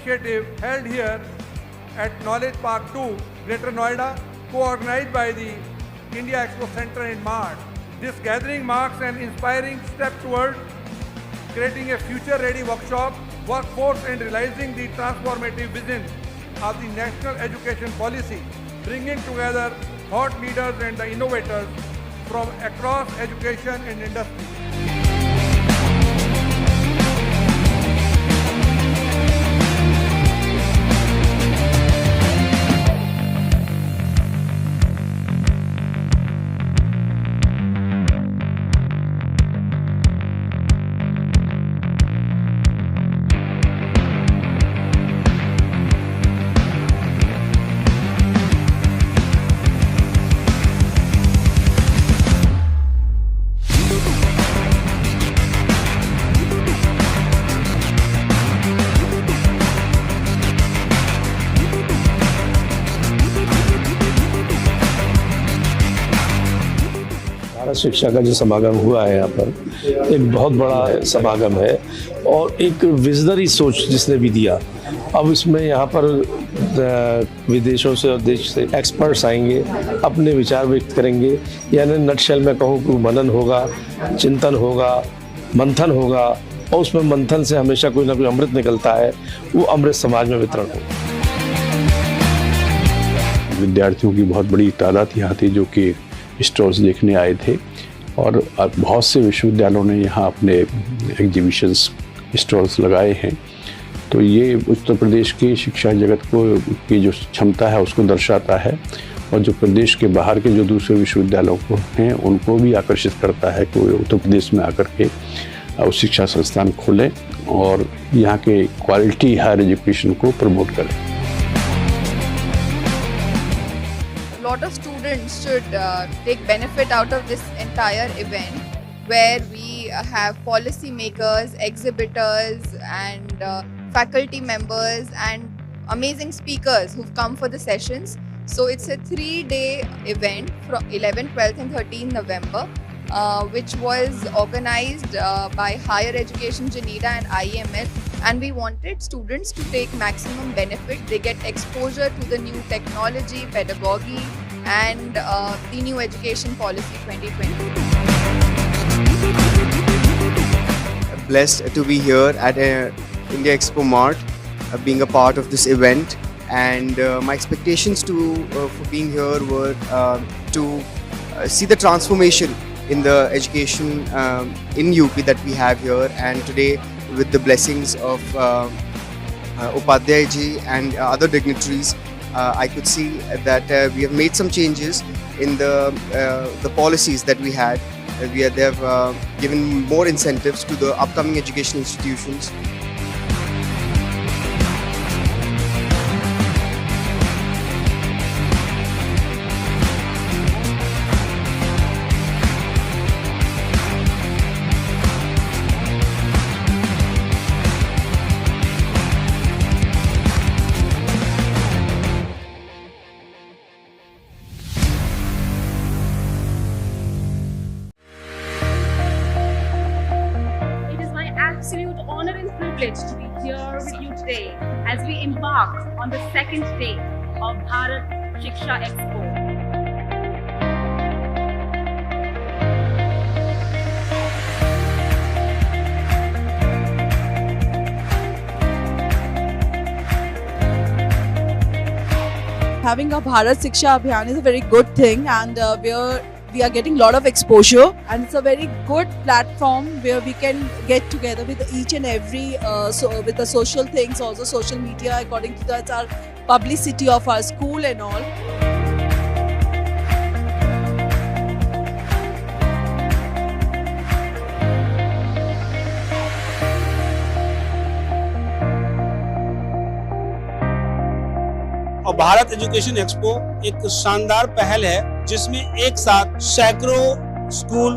initiative held here at Knowledge Park 2, Greater Noida, co-organized by the India Expo Center in March. This gathering marks an inspiring step toward creating a future-ready workshop, workforce and realizing the transformative vision of the National Education Policy, bringing together thought leaders and the innovators from across education and industry. Bharat शिक्षा का जो समागम हुआ है यहाँ पर एक बहुत बड़ा समागम है और एक विजनरी सोच जिसने भी दिया। अब इसमें यहाँ पर विदेशों से और देश से एक्सपर्ट्स आएंगे, अपने विचार व्यक्त करेंगे। यानी नटशेल में कहूँ कि मनन होगा, चिंतन होगा, मंथन होगा और उसमें मंथन से हमेशा कोई ना कोई अमृत निकलता है, वो अमृत समाज में वितरण होगा। विद्यार्थियों की बहुत बड़ी तादाद यहाँ थी जो कि स्टॉल्स देखने आए थे और बहुत से विश्वविद्यालयों ने यहाँ अपने एग्जीबिशंस स्टॉल्स लगाए हैं। तो ये उत्तर प्रदेश की शिक्षा जगत को की जो क्षमता है उसको दर्शाता है और जो प्रदेश के बाहर के जो दूसरे विश्वविद्यालयों को हैं उनको भी आकर्षित करता है कि वो उत्तर प्रदेश में आकर के उस शिक्षा संस्थान खोलें और यहाँ के क्वालिटी हायर एजुकेशन को प्रमोट करें। Lot of students should take benefit out of this entire event where we have policy makers, exhibitors and faculty members and amazing speakers who've come for the sessions. So it's a 3-day event from 11th, 12th and 13th November which was organized by Higher Education Geneva and IEML, and we wanted students to take maximum benefit. They get exposure to the new technology, pedagogy and the new education policy 2020. Blessed to be here at India Expo Mart, being a part of this event, and my expectations for being here were to see the transformation in the education in UP that we have here, and today with the blessings of Upadhyay ji and other dignitaries, I could see that we have made some changes in the policies that we had. They have given more incentives to the upcoming education institutions. Absolute honor and privilege to be here with you today as we embark on the second day of Bharat Shiksha Expo. Having a Bharat Shiksha Abhiyan is a very good thing, and we are getting a lot of exposure, and it's a very good platform where we can get together with each and every with the social things, also social media, according to that our publicity of our school and all. और Bharat education expo एक शानदार पहल है जिसमें एक साथ सैकड़ों school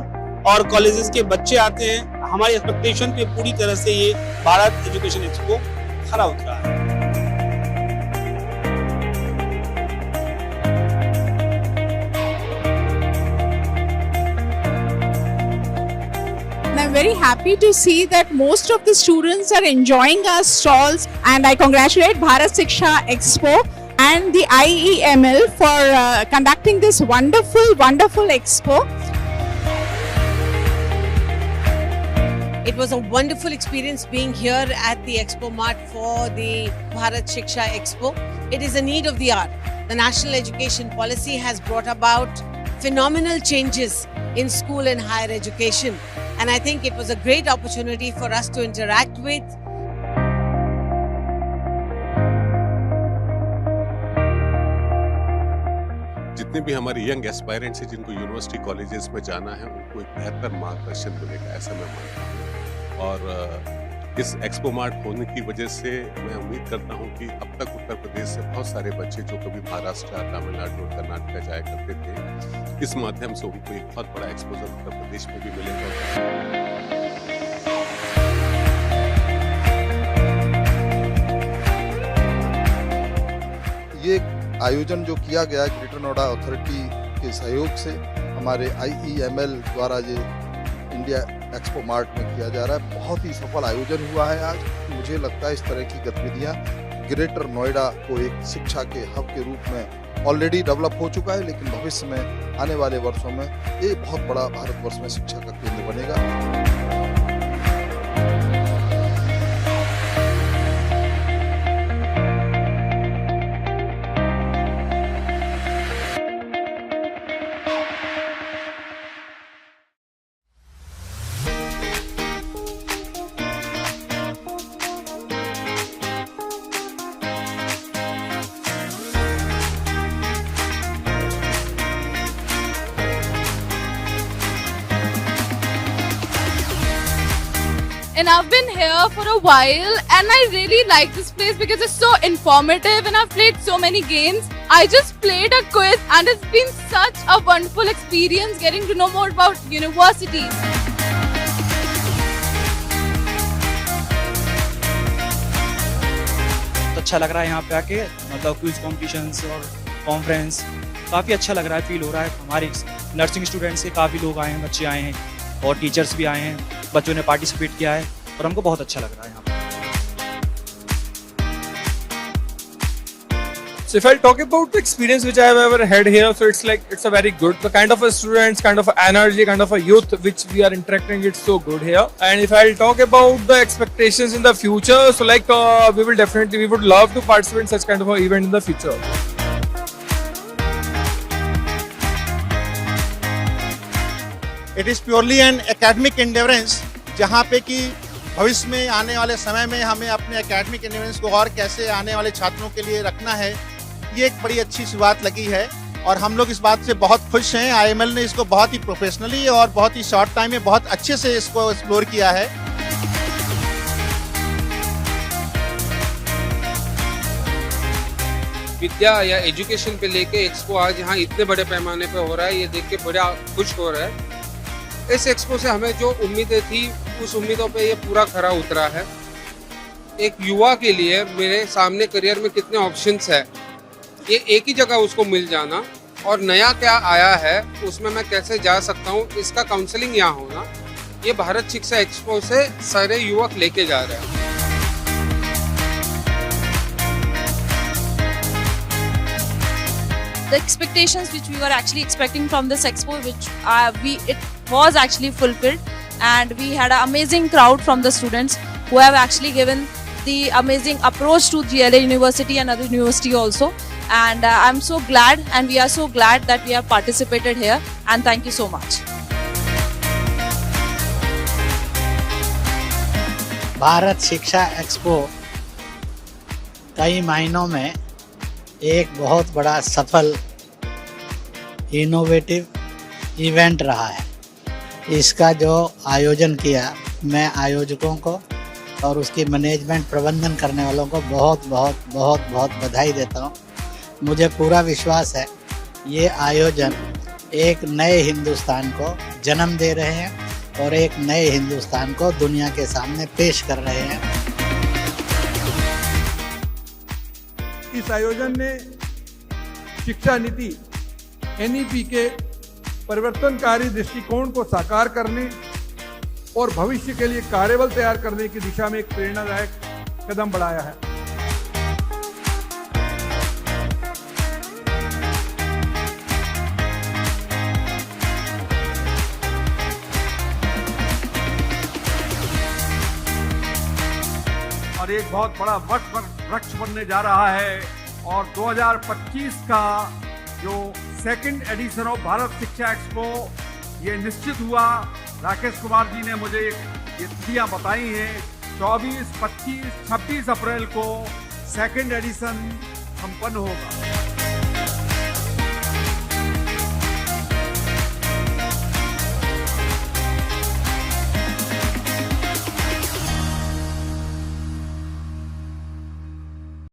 और कॉलेजेस के बच्चे आते हैं। हमारी एक्सपेक्टेशन पे पूरी तरह से ये भारत एजुकेशन एक्सपो खरा उतरा है। And I'm very happy to see that most of the students are enjoying our stalls, and I congratulate Bharat Shiksha Expo and the IEML for conducting this wonderful expo. It was a wonderful experience being here at the Expo Mart for the Bharat Shiksha Expo. It is a need of the hour. The national education policy has brought about phenomenal changes in school and higher education. And I think it was a great opportunity for us to interact with. जितने भी हमारे young aspirants हैं जिनको university colleges में जाना है उनको एक बेहतर मार्गदर्शन मिलेगा, ऐसा मैं मानता हूँ। और इस एक्सपो मार्ट होने की वजह से मैं उम्मीद करता हूँ कि अब तक उत्तर प्रदेश से बहुत सारे बच्चे जो कभी महाराष्ट्र, तमिलनाडु और कर्नाटक जाया करते थे, इस माध्यम से उनको एक बहुत बड़ा एक्सपोजर उत्तर प्रदेश में भी मिलेगा। ये आयोजन जो किया गया ग्रेटर नोएडा अथॉरिटी के सहयोग से हमारे IEML द्वारा ये इंडिया एक्सपो मार्ट में किया जा रहा है, बहुत ही सफल आयोजन हुआ है आज। मुझे लगता है इस तरह की गतिविधियां ग्रेटर नोएडा को एक शिक्षा के हब के रूप में ऑलरेडी डेवलप हो चुका है, लेकिन भविष्य में आने वाले वर्षों में ये बहुत बड़ा भारतवर्ष में शिक्षा का केंद्र बनेगा। And I've been here for a while and I really like this place because it's so informative and I've played so many games. I just played a quiz and it's been such a wonderful experience getting to know more about universities. तो अच्छा लग रहा है यहाँ पे आके, मतलब quiz competitions और कॉन्फ्रेंस काफ़ी अच्छा लग रहा है, फील हो रहा है। हमारे नर्सिंग स्टूडेंट्स से काफ़ी लोग आए हैं, बच्चे आए हैं और टीचर्स भी आए हैं, बच्चों ने पार्टिसिपेट किया है और हमको बहुत अच्छा लग रहा है यहाँ पे। So if I talk about the experience which I have ever had here, so it's a very good, the kind of a students, kind of a energy, kind of a youth which we are interacting, it's so good here. And if I'll talk about the expectations in the future, so we would love to participate in such kind of an event in the future. It is purely an academic endeavors, जहाँ पे कि भविष्य में आने वाले समय में हमें अपने academic endeavors को और कैसे आने वाले छात्रों के लिए रखना है, ये एक बड़ी अच्छी सी बात लगी है और हम लोग इस बात से बहुत खुश हैं। IML ने इसको बहुत ही प्रोफेशनली और बहुत ही शॉर्ट टाइम में बहुत अच्छे से इसको एक्सप्लोर किया है। विद्या या एजुकेशन पे लेके एक्सपो आज यहाँ इतने बड़े पैमाने पे हो रहा है, ये देख के बड़ा खुश हो रहा है। इस एक्सपो से हमें जो उम्मीदें थी उस उम्मीदों पे ये पूरा खरा उतरा है। एक युवा के लिए मेरे सामने करियर में कितने ऑप्शंस है, ये एक ही जगह उसको मिल जाना और नया क्या आया है उसमें मैं कैसे जा सकता हूँ, इसका काउंसलिंग यहाँ होना, ये भारत शिक्षा एक्सपो से सारे युवक लेके जा रहे हैं। The expectations which we were actually expecting from this expo, it was actually fulfilled, and we had an amazing crowd from the students who have actually given the amazing approach to GLA University and other university also. And I'm so glad, and we are so glad that we have participated here, and thank you so much. Bharat शिक्षा expo कई मायनों में एक बहुत बड़ा सफल innovative event रहा है। इसका जो आयोजन किया, मैं आयोजकों को और उसकी मैनेजमेंट प्रबंधन करने वालों को बहुत बहुत बहुत बहुत बधाई देता हूँ। मुझे पूरा विश्वास है ये आयोजन एक नए हिंदुस्तान को जन्म दे रहे हैं और एक नए हिंदुस्तान को दुनिया के सामने पेश कर रहे हैं। इस आयोजन ने शिक्षा नीति NEP के परिवर्तनकारी दृष्टिकोण को साकार करने और भविष्य के लिए कार्यबल तैयार करने की दिशा में एक प्रेरणादायक कदम बढ़ाया है। और एक बहुत बड़ा वृक्ष बनने जा रहा है और 2025 का जो सेकंड एडिशन ऑफ भारत शिक्षा एक्सपो ये निश्चित हुआ। राकेश कुमार जी ने मुझे ये तिथियां बताई हैं। 24, 25, 26 अप्रैल को सेकंड एडिशन संपन्न होगा।